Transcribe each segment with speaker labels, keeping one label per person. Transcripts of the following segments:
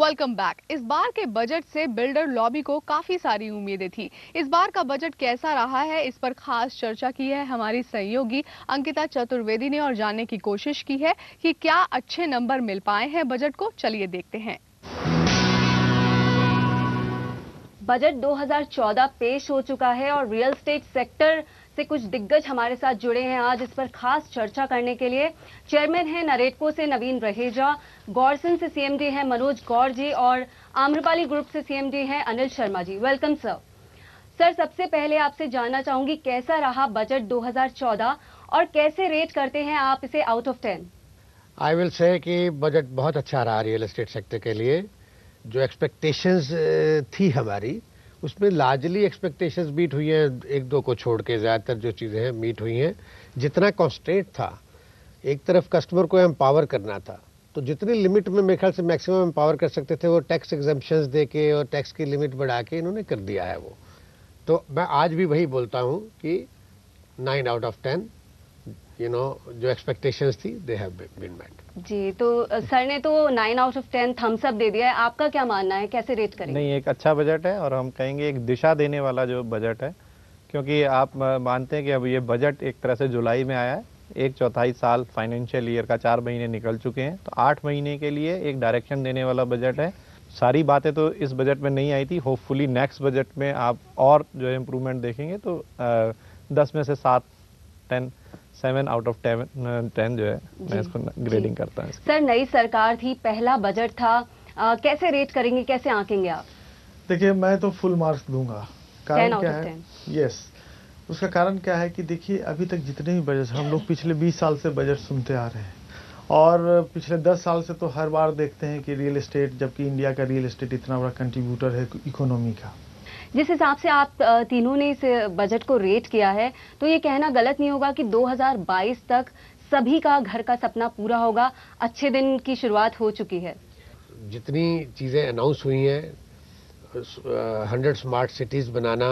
Speaker 1: Welcome back. इस बार के budget से बिल्डर लॉबी को काफी सारी उम्मीदें थी। इस बार का बजट कैसा रहा है, इस पर खास चर्चा की है हमारी सहयोगी अंकिता चतुर्वेदी ने और जानने की कोशिश की है कि क्या अच्छे नंबर मिल पाए हैं बजट को। चलिए देखते हैं।
Speaker 2: बजट 2014 पेश हो चुका है और रियल एस्टेट सेक्टर से कुछ दिग्गज हमारे साथ जुड़े हैं आज इस पर खास चर्चा करने के लिए। चेयरमैन हैं नरेटको से नवीन रहेजा, गौरसन से सीएमडी हैं मनोज गौर जी और आम्रपाली ग्रुप से सीएमडी हैं Anil Sharma ji. Welcome sir. Sir, सबसे पहले आपसे जानना चाहूंगी कैसा रहा बजट 2014 और कैसे रेट करते हैं आप इसे out of 10?
Speaker 3: I will say कि बजट बहुत अच्छा रहा रियल एस्टेट सेक्टर के लिए। जो एक्सपेक्टेशंस थी हमारी, उसमें लार्जली एक्सपेक्टेशंस मीट हुई हैं, एक दो को छोड़ के ज़्यादातर जो चीज़ें हैं मीट हुई हैं। जितना कॉन्स्टेंट था, एक तरफ कस्टमर को एम्पावर करना था, तो जितनी लिमिट में मेरे ख्याल से मैक्सिमम एम्पावर कर सकते थे वो टैक्स एग्जम्पशंस दे के और टैक्स की लिमिट बढ़ा के इन्होंने कर दिया है वो। तो मैं आज भी वही बोलता हूँ कि 9 आउट ऑफ 10 जो एक्सपेक्टेशंस थी दे हैव बीन मेट।
Speaker 2: जी, तो सर ने तो 9 आउट ऑफ 10 थम्स अप दे दिया है, आपका क्या मानना है, कैसे रेट करेंगे?
Speaker 4: नहीं, एक अच्छा बजट है और हम कहेंगे एक दिशा देने वाला जो बजट है, क्योंकि आप मानते हैं कि अब ये बजट एक तरह से जुलाई में आया है, एक चौथाई साल फाइनेंशियल ईयर का 4 महीने निकल चुके हैं, तो 8 महीने के लिए एक डायरेक्शन देने वाला बजट है। सारी बातें तो इस बजट में नहीं आई थी, होपफुली नेक्स्ट बजट में आप और जो है इम्प्रूवमेंट देखेंगे, तो 10 में से 7 आउट ऑफ 10 जो है मैं इसको ग्रेडिंग करता हूँ।
Speaker 2: सर, नई सरकार थी, पहला बजट था, कैसे रेट करेंगे, कैसे आंकेंगे आप?
Speaker 5: देखिए, मैं तो फुल मार्क्स दूंगा। कारण क्या है? यस, उसका कारण क्या है कि देखिए, अभी तक जितने भी बजट हम लोग पिछले 20 साल से बजट सुनते आ रहे हैं और पिछले 10 साल से तो हर बार देखते हैं कि रियल एस्टेट, जबकि इंडिया का रियल एस्टेट इतना बड़ा कंट्रीब्यूटर है इकोनॉमी का।
Speaker 2: जिस हिसाब से आप तीनों ने इस बजट को रेट किया है, तो ये कहना गलत नहीं होगा कि 2022 तक सभी का घर का सपना पूरा होगा, अच्छे दिन की शुरुआत हो चुकी है।
Speaker 3: जितनी चीज़ें अनाउंस हुई हैं, 100 स्मार्ट सिटीज़ बनाना,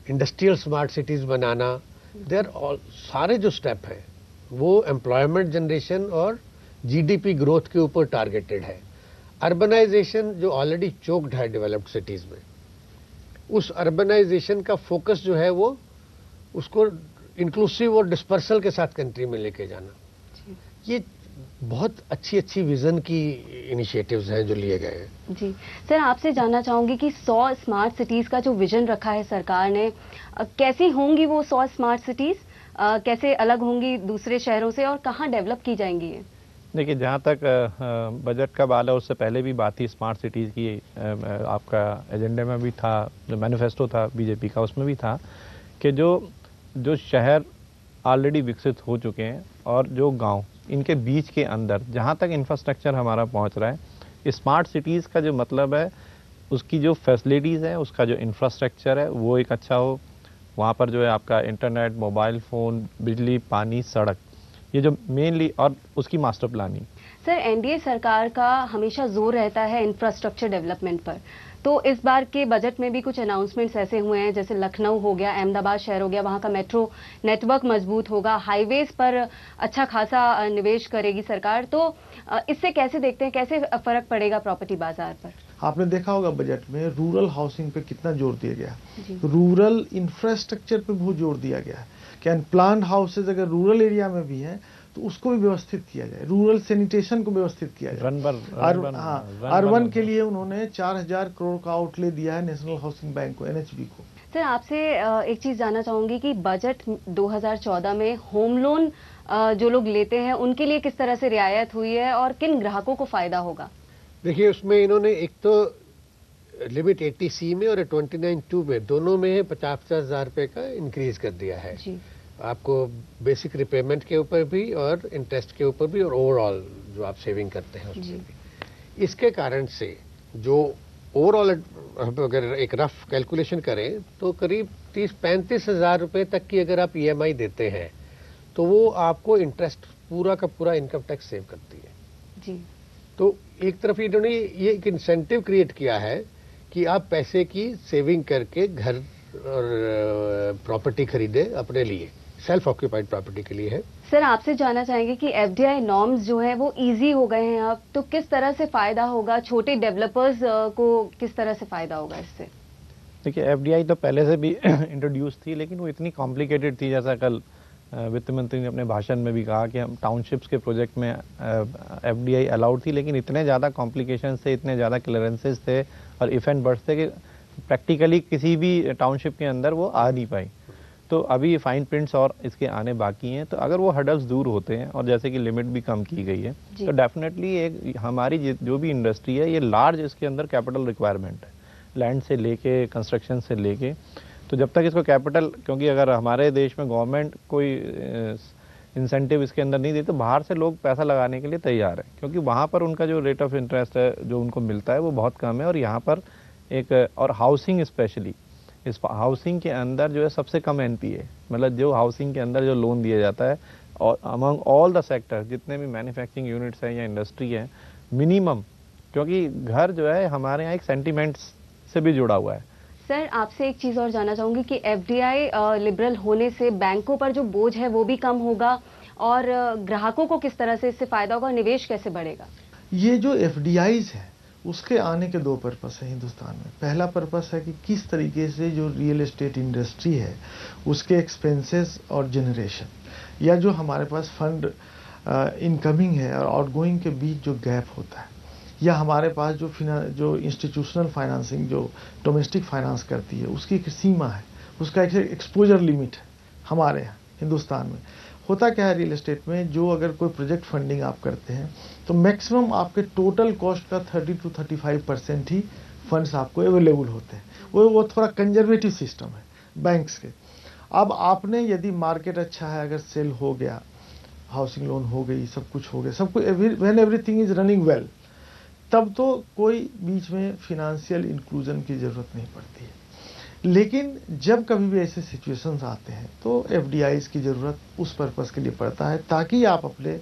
Speaker 3: इंडस्ट्रियल स्मार्ट सिटीज़ बनाना, देयर ऑल सारे जो स्टेप हैं वो एम्प्लॉयमेंट जनरेशन और जीडीपी ग्रोथ के ऊपर टारगेटेड है। अर्बनाइजेशन जो ऑलरेडी चोक्ड है डेवलप्ड सिटीज़ में, उस अर्बनाइजेशन का फोकस जो है वो उसको इंक्लूसिव और डिस्पर्सल के साथ कंट्री में लेके जाना, ये बहुत अच्छी विजन की इनिशिएटिव्स हैं जो लिए गए हैं।
Speaker 2: जी सर, आपसे जानना चाहूंगी कि 100 स्मार्ट सिटीज का जो विजन रखा है सरकार ने, कैसी होंगी वो 100 स्मार्ट सिटीज, कैसे अलग होंगी दूसरे शहरों से और कहाँ डेवलप की जाएंगी ये?
Speaker 4: देखिए, जहाँ तक बजट का बाल है, उससे पहले भी बात थी स्मार्ट सिटीज़ की। आपका एजेंडे में भी था, जो मैनिफेस्टो था बीजेपी का, उसमें भी था कि जो शहर ऑलरेडी विकसित हो चुके हैं और जो गांव, इनके बीच के अंदर जहाँ तक इंफ्रास्ट्रक्चर हमारा पहुँच रहा है, स्मार्ट सिटीज़ का जो मतलब है उसकी जो फैसिलिटीज़ है, उसका जो इंफ्रास्ट्रक्चर है वो एक अच्छा हो। वहाँ पर जो है आपका इंटरनेट, मोबाइल फ़ोन, बिजली, पानी, सड़क, ये जो मेनली, और उसकी मास्टर प्लानिंग।
Speaker 2: सर, एनडीए सरकार का हमेशा जोर रहता है इंफ्रास्ट्रक्चर डेवलपमेंट पर, तो इस बार के बजट में भी कुछ अनाउंसमेंट्स ऐसे हुए हैं, जैसे लखनऊ हो गया, अहमदाबाद शहर हो गया, वहां का मेट्रो नेटवर्क मजबूत होगा, हाईवेज पर अच्छा खासा निवेश करेगी सरकार, तो इससे कैसे देखते हैं, कैसे फर्क पड़ेगा प्रॉपर्टी बाजार पर?
Speaker 5: आपने देखा होगा बजट में रूरल हाउसिंग पे कितना जोर दिया गया, रूरल इंफ्रास्ट्रक्चर पे बहुत जोर दिया गया है कि अनप्लान्ड हाउसेज अगर रूरल एरिया में भी हैं तो उसको भी व्यवस्थित किया जाए, रूरल सैनिटेशन को व्यवस्थित किया जाए। अर्बन के लिए उन्होंने 4000 करोड़ का आउटले दिया है नेशनल हाउसिंग बैंक को, एनएचबी को।
Speaker 2: सर, आपसे एक चीज जानना चाहूंगी कि बजट 2014 में होम लोन जो लोग लेते हैं उनके लिए किस तरह से रियायत हुई है और किन ग्राहकों को फायदा होगा?
Speaker 3: देखिए, उसमें इन्होंने एक तो लिमिट 80C में और 29(2) में दोनों में 50,000 रुपये का इंक्रीज कर दिया है जी। आपको बेसिक रिपेमेंट के ऊपर भी और इंटरेस्ट के ऊपर भी और ओवरऑल जो आप सेविंग करते हैं उसमें भी। इसके कारण से जो ओवरऑल अगर एक रफ कैलकुलेशन करें तो करीब 30-35 हज़ार रुपये तक की अगर आप EMI देते हैं तो वो आपको इंटरेस्ट पूरा का पूरा इनकम टैक्स सेव करती है जी। तो एक तरफ इन्होंने ये एक इंसेंटिव क्रिएट किया है कि आप पैसे की सेविंग करके घर और प्रॉपर्टी खरीदे अपने लिए। सेल्फ ऑक्यूपाइड प्रॉपर्टी के लिए है।
Speaker 2: सर, आपसे जानना चाहेंगे कि एफडीआई नॉर्म्स जो हैं वो इजी हो गए हैं अब, तो किस तरह से फायदा होगा, छोटे डेवलपर्स को किस तरह से फायदा होगा इससे?
Speaker 4: देखिए, एफडीआई तो पहले से भी इंट्रोड्यूस थी, लेकिन वो इतनी कॉम्प्लिकेटेड थी, जैसा कल वित्त मंत्री ने अपने भाषण में भी कहा कि हम टाउनशिप्स के प्रोजेक्ट में एफडीआई अलाउड थी, लेकिन इतने ज़्यादा कॉम्प्लिकेशन थे, इतने ज़्यादा क्लियरेंसेस थे और इफ एंड बट्स थे कि प्रैक्टिकली किसी भी टाउनशिप के अंदर वो आ नहीं पाई। तो अभी फाइन प्रिंट्स और इसके आने बाकी हैं। तो अगर वो हर्डल्स दूर होते हैं और जैसे कि लिमिट भी कम की गई है, तो डेफिनेटली एक हमारी जो भी इंडस्ट्री है, ये लार्ज इसके अंदर कैपिटल रिक्वायरमेंट है, लैंड से लेके कंस्ट्रक्शन से लेके। तो जब तक इसको कैपिटल, क्योंकि अगर हमारे देश में गवर्नमेंट कोई इंसेंटिव इसके अंदर नहीं देती तो बाहर से लोग पैसा लगाने के लिए तैयार है, क्योंकि वहाँ पर उनका जो रेट ऑफ इंटरेस्ट है जो उनको मिलता है वो बहुत कम है। और यहाँ पर और हाउसिंग स्पेशली, इस हाउसिंग के अंदर जो है सबसे कम एनपीए, मतलब जो हाउसिंग के अंदर जो लोन दिया जाता है, और अमंग ऑल द सेक्टर जितने भी मैन्युफैक्चरिंग यूनिट्स हैं या इंडस्ट्री है, मिनिमम, क्योंकि घर जो है हमारे यहाँ एक सेंटीमेंट्स से भी जुड़ा हुआ है।
Speaker 2: सर, आपसे एक चीज और जानना चाहूंगी कि एफडीआई लिबरल होने से बैंकों पर जो बोझ है वो भी कम होगा और ग्राहकों को किस तरह से इससे फायदा होगा, निवेश कैसे बढ़ेगा?
Speaker 5: ये जो एफडीआईज है उसके आने के दो पर्पस है हिंदुस्तान में। पहला पर्पस है कि किस तरीके से जो रियल एस्टेट इंडस्ट्री है उसके एक्सपेंसेस और जनरेशन, या जो हमारे पास फंड इनकमिंग है और आउटगोइंग के बीच जो गैप होता है, या हमारे पास जो इंस्टीट्यूशनल फाइनेंसिंग जो डोमेस्टिक फाइनेंस करती है उसकी एक सीमा है, उसका एक एक्सपोजर लिमिट है। हमारे यहाँ हिंदुस्तान में होता क्या है, रियल एस्टेट में जो अगर कोई प्रोजेक्ट फंडिंग आप करते हैं तो मैक्सिमम आपके टोटल कॉस्ट का 30 to 35% ही फंड्स आपको अवेलेबल होते हैं। वो थोड़ा कंजर्वेटिव सिस्टम है बैंक्स के। अब आपने यदि मार्केट अच्छा है, अगर सेल हो गया, हाउसिंग लोन हो गई, सब कुछ हो गया, सब कुछ, when everything is running well, तब तो कोई बीच में फिनेंशियल इंक्लूजन की जरूरत नहीं पड़ती है। लेकिन जब कभी भी ऐसे सिचुएशंस आते हैं तो एफडीआईज की जरूरत उस पर्पस के लिए पड़ता है ताकि आप अपने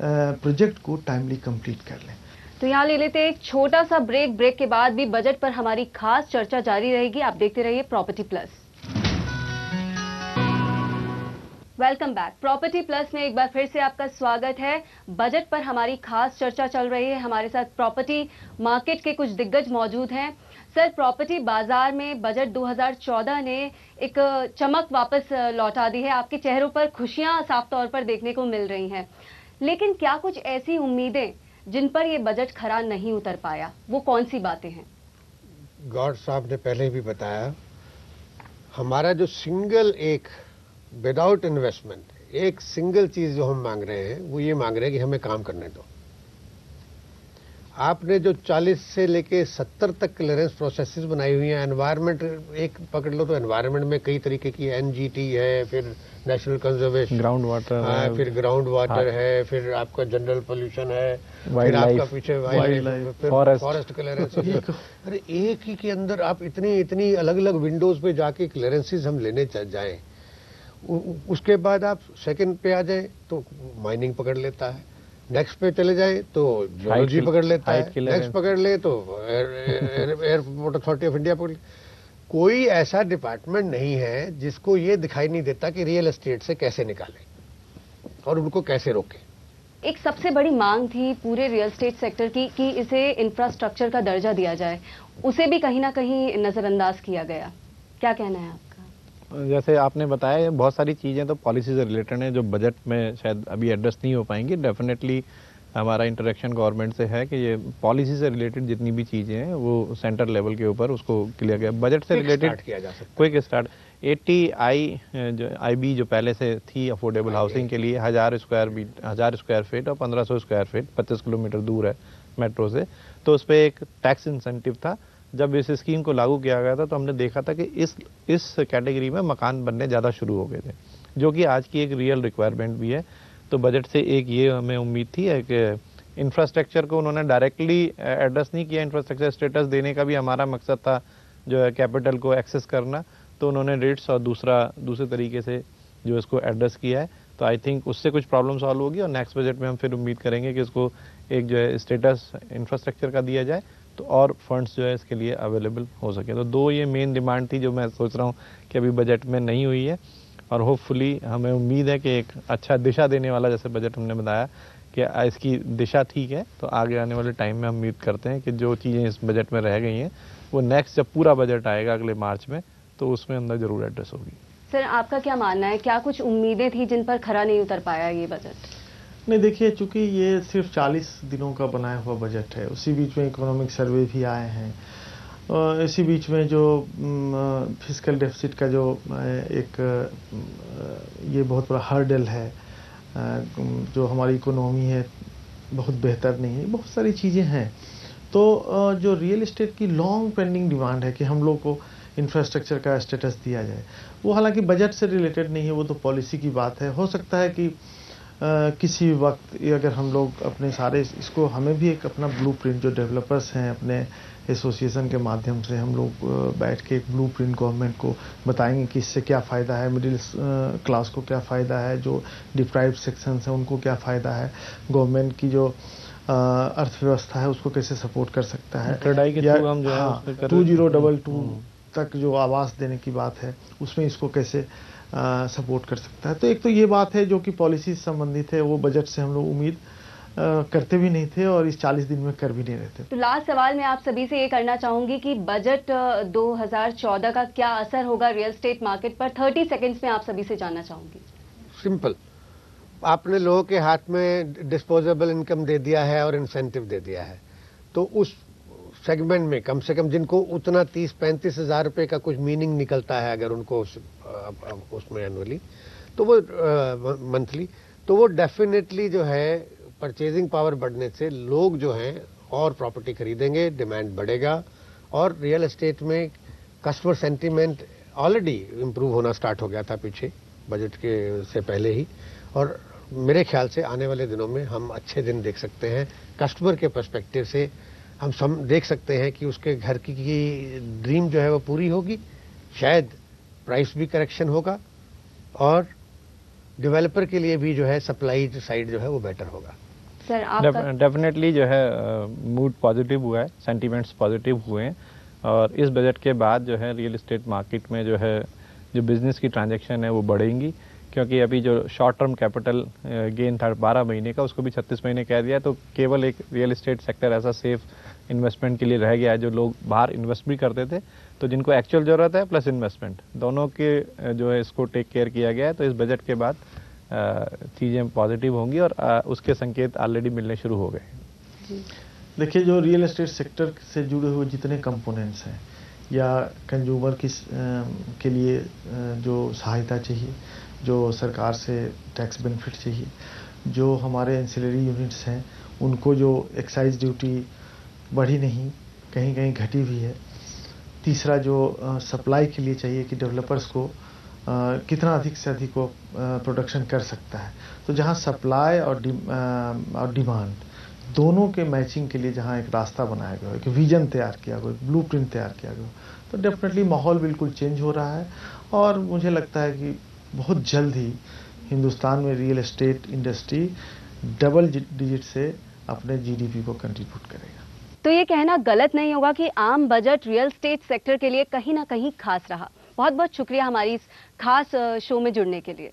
Speaker 5: प्रोजेक्ट को टाइमली कंप्लीट कर लें।
Speaker 2: तो यहाँ ले लेते हैं एक छोटा सा ब्रेक। ब्रेक के बाद भी बजट पर हमारी खास चर्चा जारी रहेगी। आप देखते रहिए property plus. Welcome back. Property plus में एक बार फिर से आपका स्वागत है। बजट पर हमारी खास चर्चा चल रही है। हमारे साथ प्रॉपर्टी मार्केट के कुछ दिग्गज मौजूद हैं। सर, प्रॉपर्टी बाजार में बजट 2014 ने एक चमक वापस लौटा दी है। आपके चेहरों पर खुशियां साफ तौर पर देखने को मिल रही हैं, लेकिन क्या कुछ ऐसी उम्मीदें जिन पर ये बजट खरा नहीं उतर पाया, वो कौन सी बातें हैं?
Speaker 3: गौड़ साहब ने पहले भी बताया, हमारा जो सिंगल एक विदाउट इन्वेस्टमेंट एक सिंगल चीज जो हम मांग रहे हैं वो ये मांग रहे हैं कि हमें काम करने दो। आपने जो 40 से लेके 70 तक क्लियरेंस प्रोसेसेस बनाई हुई हैं। एनवायरनमेंट एक पकड़ लो तो एनवायरनमेंट में कई तरीके की एनजीटी है, फिर नेशनल कंजर्वेशन,
Speaker 4: ग्राउंड वाटर
Speaker 3: है, फिर ग्राउंड वाटर है, फिर आपका जनरल पोल्यूशन है, फिर आपका पीछे वाइल्ड लाइफ, फॉरेस्ट क्लियरेंस। अरे एक ही के अंदर आप इतनी अलग अलग विंडोज पे जाके क्लियरेंसेस हम लेने जाएं, उसके बाद आप सेकंड पे आ जाएं तो माइनिंग पकड़ लेता है, नेक्स्ट पे चले जाए तो जियोलॉजी पकड़ लेता है, नेक्स्ट पकड़ ले तो एयरपोर्ट अथॉरिटी ऑफ इंडिया पकड़ ले। कोई ऐसा डिपार्टमेंट नहीं है जिसको ये दिखाई नहीं देता कि रियल एस्टेट से कैसे निकालें और उनको कैसे रोकें।
Speaker 2: एक सबसे बड़ी मांग थी पूरे रियल एस्टेट सेक्टर की कि इसे इंफ्रास्ट्रक्चर का दर्जा दिया जाए, उसे भी कहीं ना कहीं नजरअंदाज किया गया। क्या कहना है आपका?
Speaker 4: जैसे आपने बताया, बहुत सारी चीज़ें तो पॉलिसी से रिलेटेड हैं जो बजट में शायद अभी एड्रेस नहीं हो पाएंगी। डेफिनेटली हमारा इंटरेक्शन गवर्नमेंट से है कि ये पॉलिसी से रिलेटेड जितनी भी चीज़ें हैं वो सेंटर लेवल के ऊपर उसको क्लियर किया, बजट से रिलेटेड
Speaker 3: किया जा सकता।
Speaker 4: क्विक स्टार्ट 80 IB जो पहले से थी अफोर्डेबल हाउसिंग के लिए 1000 स्क्वायर फीट और 1500 स्क्वायर फीट 25 किलोमीटर दूर है मेट्रो से, तो उस पर एक टैक्स इंसेंटिव था। जब इस स्कीम को लागू किया गया था तो हमने देखा था कि इस कैटेगरी में मकान बनने ज़्यादा शुरू हो गए थे, जो कि आज की एक रियल रिक्वायरमेंट भी है। तो बजट से एक ये हमें उम्मीद थी कि इंफ्रास्ट्रक्चर को उन्होंने डायरेक्टली एड्रेस नहीं किया, इंफ्रास्ट्रक्चर स्टेटस देने का भी हमारा मकसद था जो है कैपिटल को एक्सेस करना, तो उन्होंने रेट्स और दूसरे तरीके से जो इसको एड्रेस किया है। तो आई थिंक उससे कुछ प्रॉब्लम सॉल्व होगी और नेक्स्ट बजट में हम फिर उम्मीद करेंगे कि इसको एक जो है स्टेटस इंफ्रास्ट्रक्चर का दिया जाए तो और फंड्स जो है इसके लिए अवेलेबल हो सके। तो दो ये मेन डिमांड थी जो मैं सोच रहा हूँ कि अभी बजट में नहीं हुई है। और होपफुली हमें उम्मीद है कि एक अच्छा दिशा देने वाला जैसे बजट हमने बताया कि इसकी दिशा ठीक है, तो आगे आने वाले टाइम में हम उम्मीद करते हैं कि जो चीज़ें इस बजट में रह गई हैं वो नेक्स्ट जब पूरा बजट आएगा अगले मार्च में तो उसमें अंदर ज़रूर एड्रेस होगी।
Speaker 2: सर, आपका क्या मानना है, क्या कुछ उम्मीदें थी जिन पर खरा नहीं उतर पाया ये बजट?
Speaker 5: नहीं, देखिए, चूंकि ये सिर्फ 40 दिनों का बनाया हुआ बजट है, उसी बीच में इकोनॉमिक सर्वे भी आए हैं, इसी बीच में जो फिस्कल डेफिसिट का जो एक ये बहुत बड़ा हर्डल है, जो हमारी इकोनॉमी है बहुत बेहतर नहीं है, बहुत सारी चीज़ें हैं। तो जो रियल एस्टेट की लॉन्ग पेंडिंग डिमांड है कि हम लोग को इंफ्रास्ट्रक्चर का स्टेटस दिया जाए, वो हालांकि बजट से रिलेटेड नहीं है, वो तो पॉलिसी की बात है। हो सकता है कि किसी वक्त अगर हम लोग अपने सारे इसको, हमें भी एक अपना ब्लूप्रिंट, जो डेवलपर्स हैं अपने एसोसिएशन के माध्यम से हम लोग बैठ के एक ब्लूप्रिंट गवर्नमेंट को बताएंगे कि इससे क्या फ़ायदा है, मिडिल क्लास को क्या फ़ायदा है, जो डिप्राइव्ड सेक्शंस हैं उनको क्या फ़ायदा है, गवर्नमेंट की जो अर्थव्यवस्था है उसको कैसे सपोर्ट कर सकता है।
Speaker 4: क्रेडाई के थ्रू हम जो है
Speaker 5: 2022 तक जो आवास देने की बात है उसमें इसको कैसे सपोर्ट कर सकता है। तो एक तो ये बात है जो कि पॉलिसी से संबंधित है, वो बजट से हम लोग उम्मीद करते भी नहीं थे और इस 40 दिन में कर भी नहीं रहे थे।
Speaker 2: तो लास्ट सवाल मैं आप सभी से ये करना चाहूंगी कि बजट 2014 का क्या असर होगा रियल एस्टेट मार्केट पर? 30 सेकंड्स में आप सभी से जानना चाहूंगी।
Speaker 3: सिंपल, आपने लोगों के हाथ में डिस्पोजेबल इनकम दे दिया है और इंसेंटिव दे दिया है, तो उस सेगमेंट में कम से कम जिनको उतना 30-35 हज़ार रुपये का कुछ मीनिंग निकलता है अगर उनको उसमें एनुअली, तो वो मंथली, तो वो डेफिनेटली जो है परचेजिंग पावर बढ़ने से लोग जो हैं और प्रॉपर्टी खरीदेंगे, डिमांड बढ़ेगा और रियल एस्टेट में कस्टमर सेंटीमेंट ऑलरेडी इम्प्रूव होना स्टार्ट हो गया था पीछे बजट के से पहले ही, और मेरे ख्याल से आने वाले दिनों में हम अच्छे दिन देख सकते हैं। कस्टमर के पर्सपेक्टिव से हम देख सकते हैं कि उसके घर की ड्रीम जो है वो पूरी होगी, शायद प्राइस भी करेक्शन होगा और डेवलपर के लिए भी जो है सप्लाई साइड जो है वो बेटर होगा।
Speaker 2: सर, आपका
Speaker 4: डेफिनेटली जो है मूड पॉजिटिव हुआ है, सेंटीमेंट्स पॉजिटिव हुए हैं और इस बजट के बाद जो है रियल एस्टेट मार्केट में जो है जो बिजनेस की ट्रांजैक्शन है वो बढ़ेंगी, क्योंकि अभी जो शॉर्ट टर्म कैपिटल गेन था 12 महीने का, उसको भी 36 महीने कह दिया, तो केवल एक रियल एस्टेट सेक्टर ऐसा सेफ इन्वेस्टमेंट के लिए रह गया है जो लोग बाहर इन्वेस्ट भी करते थे, तो जिनको एक्चुअल ज़रूरत है प्लस इन्वेस्टमेंट दोनों के जो है इसको टेक केयर किया गया है। तो इस बजट के बाद चीज़ें पॉजिटिव होंगी और उसके संकेत ऑलरेडी मिलने शुरू हो गए।
Speaker 5: देखिए, जो रियल एस्टेट सेक्टर से जुड़े हुए जितने कंपोनेंट्स हैं या कंज्यूमर के लिए जो सहायता चाहिए, जो सरकार से टैक्स बेनिफिट चाहिए, जो हमारे एंसिलरी यूनिट्स हैं उनको जो एक्साइज ड्यूटी बढ़ी नहीं, कहीं कहीं घटी भी है। तीसरा, जो सप्लाई के लिए चाहिए कि डेवलपर्स को कितना अधिक से अधिक वो प्रोडक्शन कर सकता है, तो जहाँ सप्लाई और डिमांड दोनों के मैचिंग के लिए जहाँ एक रास्ता बनाया गया, एक विजन तैयार किया गया, एक ब्लूप्रिंट तैयार किया गया, तो डेफिनेटली माहौल बिल्कुल चेंज हो रहा है और मुझे लगता है कि बहुत जल्द ही हिंदुस्तान में real estate industry double digit से अपने जीडीपी को कंट्रीब्यूट करेगा।
Speaker 2: तो ये कहना गलत नहीं होगा कि आम बजट रियल एस्टेट सेक्टर के लिए कहीं ना कहीं खास रहा। बहुत बहुत शुक्रिया हमारी इस खास शो में जुड़ने के लिए।